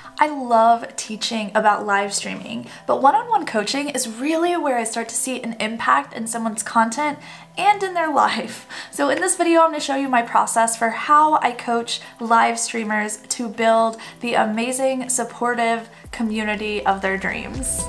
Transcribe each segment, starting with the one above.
I love teaching about live streaming, but one-on-one coaching is really where I start to see an impact in someone's content and in their life. So in this video, I'm going to show you my process for how I coach live streamers to build the amazing, supportive community of their dreams.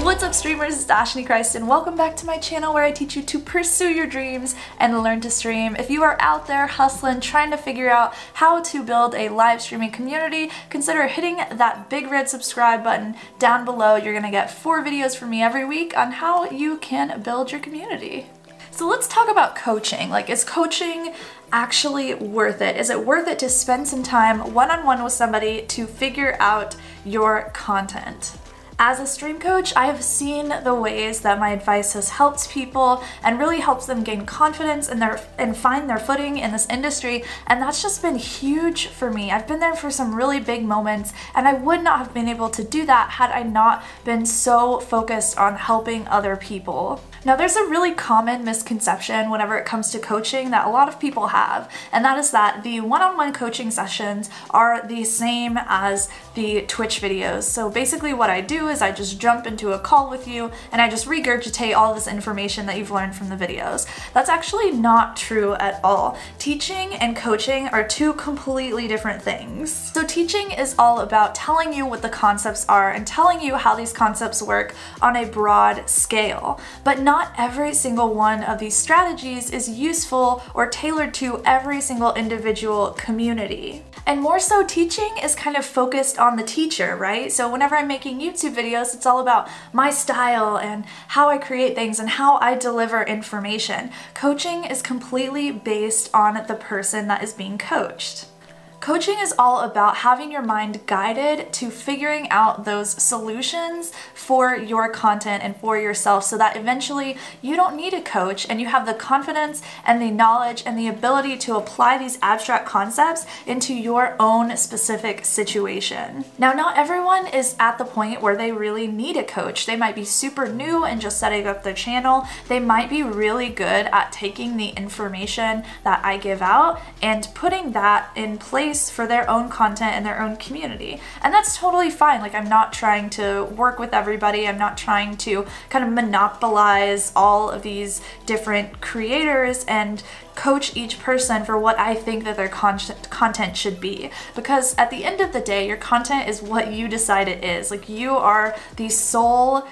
What's up, streamers? It's ashnichrist and welcome back to my channel where I teach you to pursue your dreams and learn to stream. If you are out there hustling, trying to figure out how to build a live streaming community, consider hitting that big red subscribe button down below. You're gonna get 4 videos from me every week on how you can build your community. So let's talk about coaching. Like, is coaching actually worth it? Is it worth it to spend some time one-on-one with somebody to figure out your content? As a stream coach, I have seen the ways that my advice has helped people and really helps them gain confidence and find their footing in this industry, and that's just been huge for me. I've been there for some really big moments, and I would not have been able to do that had I not been so focused on helping other people. Now, there's a really common misconception whenever it comes to coaching that a lot of people have, and that is that the one-on-one coaching sessions are the same as the Twitch videos. So basically what I do is I just jump into a call with you and I just regurgitate all this information that you've learned from the videos. That's actually not true at all. Teaching and coaching are 2 completely different things. So teaching is all about telling you what the concepts are and telling you how these concepts work on a broad scale, but not every single one of these strategies is useful or tailored to every single individual community. And more so, teaching is kind of focused on the teacher, right? So whenever I'm making YouTube videos, it's all about my style and how I create things and how I deliver information. Coaching is completely based on the person that is being coached. Coaching is all about having your mind guided to figuring out those solutions for your content and for yourself so that eventually you don't need a coach and you have the confidence and the knowledge and the ability to apply these abstract concepts into your own specific situation. Now, not everyone is at the point where they really need a coach. They might be super new and just setting up their channel. They might be really good at taking the information that I give out and putting that in place for their own content and their own community. And that's totally fine. Like, I'm not trying to work with everybody. I'm not trying to kind of monopolize all of these different creators and coach each person for what I think that their content should be. Because at the end of the day, your content is what you decide it is. Like, you are the sole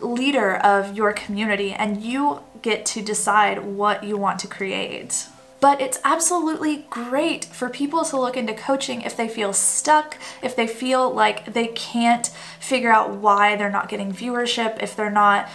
leader of your community and you get to decide what you want to create. But it's absolutely great for people to look into coaching if they feel stuck, if they feel like they can't figure out why they're not getting viewership, if they're not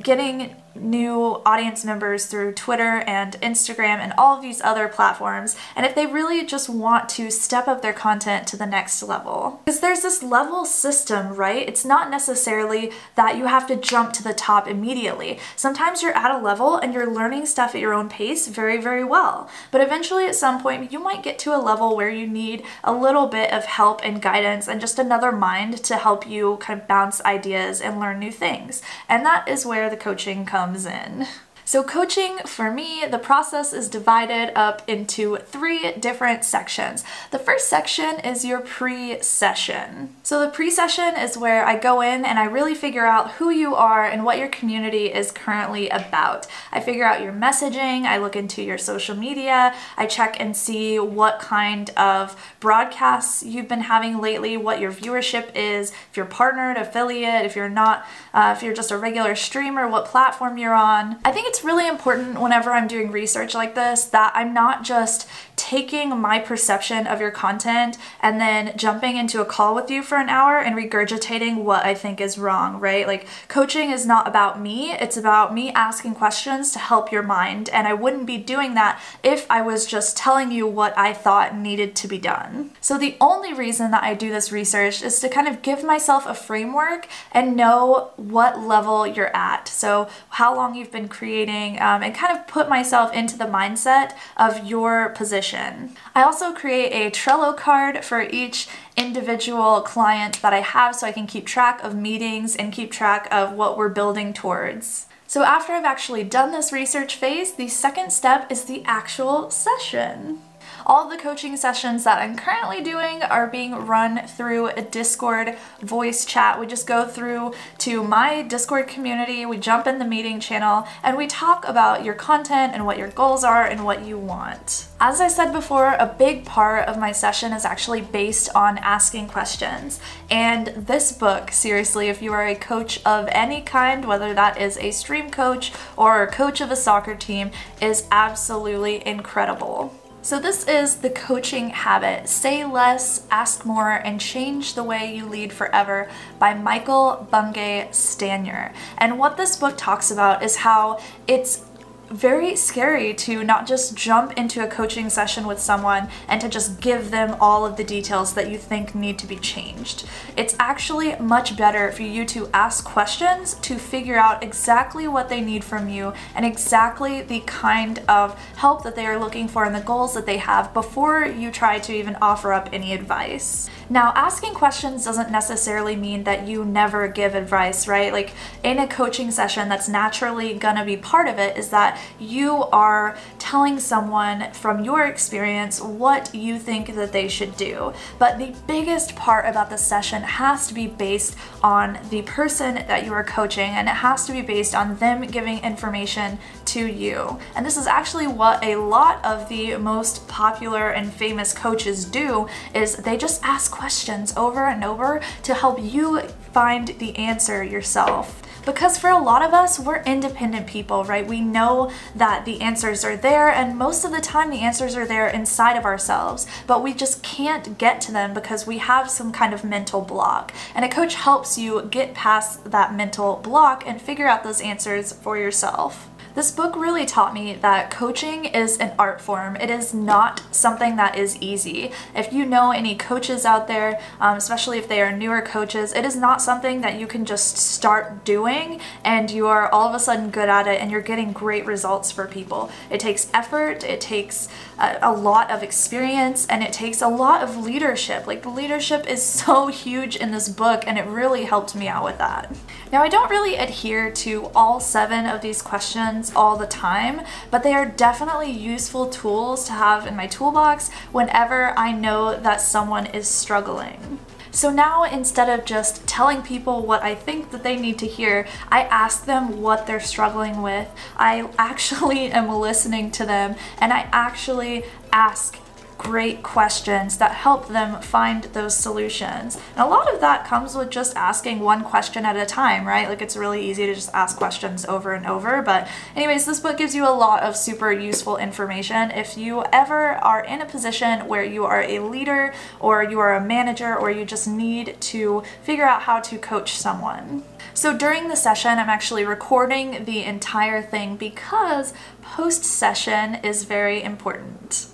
getting new audience members through Twitter and Instagram and all of these other platforms, and if they really just want to step up their content to the next level. Because there's this level system, right? It's not necessarily that you have to jump to the top immediately. Sometimes you're at a level and you're learning stuff at your own pace very, very well. But eventually at some point you might get to a level where you need a little bit of help and guidance and just another mind to help you kind of bounce ideas and learn new things. And that is where the coaching comes in. So coaching, for me, the process is divided up into 3 different sections. The first section is your pre-session. So the pre-session is where I go in and I really figure out who you are and what your community is currently about. I figure out your messaging, I look into your social media, I check and see what kind of broadcasts you've been having lately, what your viewership is, if you're partnered, affiliate, if you're not, if you're just a regular streamer, what platform you're on. I think it's really important whenever I'm doing research like this that I'm not just taking my perception of your content and then jumping into a call with you for an hour and regurgitating what I think is wrong, right? Like, coaching is not about me, it's about me asking questions to help your mind, and I wouldn't be doing that if I was just telling you what I thought needed to be done. So the only reason that I do this research is to kind of give myself a framework and know what level you're at. So how long you've been creating, and kind of put myself into the mindset of your position. I also create a Trello card for each individual client that I have so I can keep track of meetings and keep track of what we're building towards. So after I've actually done this research phase, the second step is the actual session. All of the coaching sessions that I'm currently doing are being run through a Discord voice chat. We just go through to my Discord community, we jump in the meeting channel, and we talk about your content and what your goals are and what you want. As I said before, a big part of my session is actually based on asking questions. And this book, seriously, if you are a coach of any kind, whether that is a stream coach or a coach of a soccer team, is absolutely incredible. So this is The Coaching Habit, Say Less, Ask More, and Change the Way You Lead Forever by Michael Bungay Stanier. And what this book talks about is how it's very scary to not just jump into a coaching session with someone and to just give them all of the details that you think need to be changed. It's actually much better for you to ask questions to figure out exactly what they need from you and exactly the kind of help that they are looking for and the goals that they have before you try to even offer up any advice. Now, asking questions doesn't necessarily mean that you never give advice, right? Like in a coaching session, that's naturally gonna be part of it, is that you are telling someone from your experience what you think that they should do. But the biggest part about the session has to be based on the person that you are coaching, and it has to be based on them giving information to you. And this is actually what a lot of the most popular and famous coaches do, is they just ask questions over and over to help you find the answer yourself. Because for a lot of us, we're independent people, right? We know that the answers are there, and most of the time the answers are there inside of ourselves, but we just can't get to them because we have some kind of mental block. And a coach helps you get past that mental block and figure out those answers for yourself. This book really taught me that coaching is an art form. It is not something that is easy. If you know any coaches out there, especially if they are newer coaches, it is not something that you can just start doing and you are all of a sudden good at it and you're getting great results for people. It takes effort, it takes a lot of experience, and it takes a lot of leadership. Like, the leadership is so huge in this book, and it really helped me out with that. Now, I don't really adhere to all 7 of these questions all the time, but they are definitely useful tools to have in my toolbox whenever I know that someone is struggling. So now, instead of just telling people what I think that they need to hear, I ask them what they're struggling with. I actually am listening to them, and I actually ask great questions that help them find those solutions. And a lot of that comes with just asking one question at a time, right? Like, it's really easy to just ask questions over and over. But anyways, this book gives you a lot of super useful information. If you ever are in a position where you are a leader or you are a manager or you just need to figure out how to coach someone. So during the session, I'm actually recording the entire thing because post-session is very important.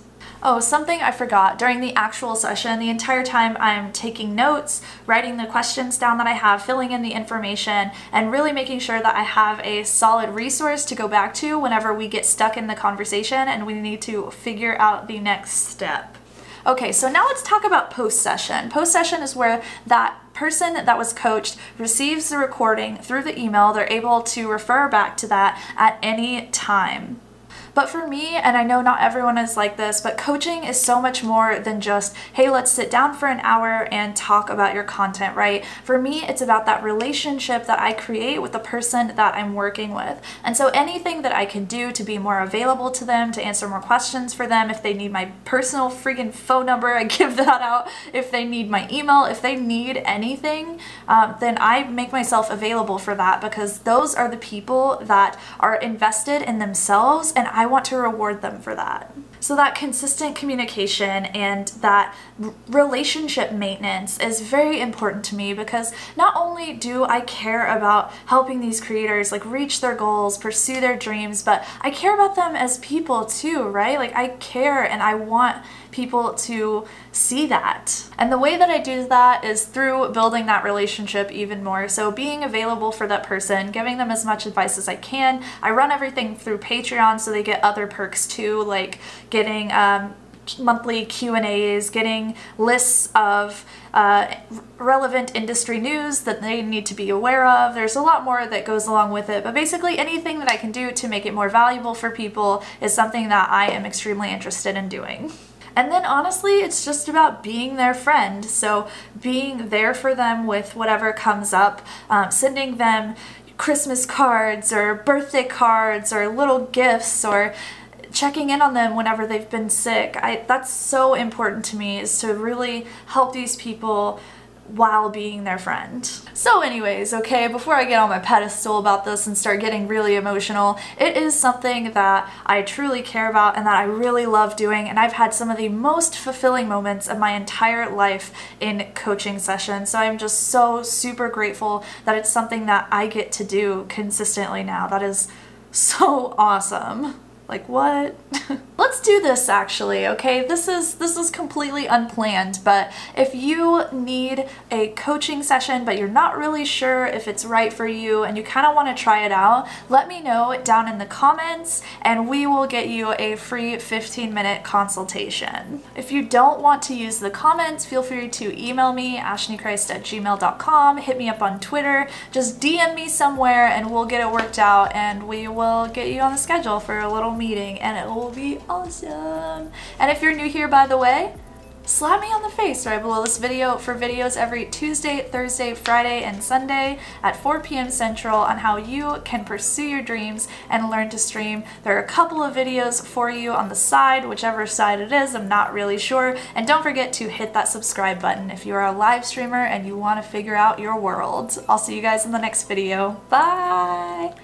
Oh, something I forgot. During the actual session, the entire time I'm taking notes, writing the questions down that I have, filling in the information, and really making sure that I have a solid resource to go back to whenever we get stuck in the conversation and we need to figure out the next step. Okay, so now let's talk about post-session. Post-session is where that person that was coached receives the recording through the email. They're able to refer back to that at any time. But for me, and I know not everyone is like this, but coaching is so much more than just, hey, let's sit down for an hour and talk about your content, right? For me, it's about that relationship that I create with the person that I'm working with. And so anything that I can do to be more available to them, to answer more questions for them, if they need my personal freaking phone number, I give that out. If they need my email, if they need anything, then I make myself available for that, because those are the people that are invested in themselves, and I want to reward them for that. So that consistent communication and that relationship maintenance is very important to me, because not only do I care about helping these creators like reach their goals, pursue their dreams, but I care about them as people too, right? Like, I care and I want people to see that. And the way that I do that is through building that relationship even more. So being available for that person, giving them as much advice as I can. I run everything through Patreon, so they get other perks too, like getting monthly Q&As, getting lists of relevant industry news that they need to be aware of. There's a lot more that goes along with it, but basically anything that I can do to make it more valuable for people is something that I am extremely interested in doing. And then honestly, it's just about being their friend. So being there for them with whatever comes up, sending them Christmas cards or birthday cards or little gifts, or checking in on them whenever they've been sick. That's so important to me, is to really help these people while being their friend. So anyways, okay, before I get on my pedestal about this and start getting really emotional, it is something that I truly care about and that I really love doing, and I've had some of the most fulfilling moments of my entire life in coaching sessions. So I'm just so super grateful that it's something that I get to do consistently now. That is so awesome. Like, what? Let's do this actually, okay? This is completely unplanned, but if you need a coaching session but you're not really sure if it's right for you and you kind of want to try it out, let me know down in the comments and we will get you a free 15-minute consultation. If you don't want to use the comments, feel free to email me, ashnichrist@gmail.com, hit me up on Twitter, just DM me somewhere and we'll get it worked out and we will get you on the schedule for a little meeting and it will be awesome. And if you're new here, by the way, slap me on the face right below this video for videos every Tuesday, Thursday, Friday, and Sunday at 4 p.m. Central on how you can pursue your dreams and learn to stream. There are a couple of videos for you on the side, whichever side it is, I'm not really sure. And don't forget to hit that subscribe button if you're a live streamer and you want to figure out your world. I'll see you guys in the next video. Bye!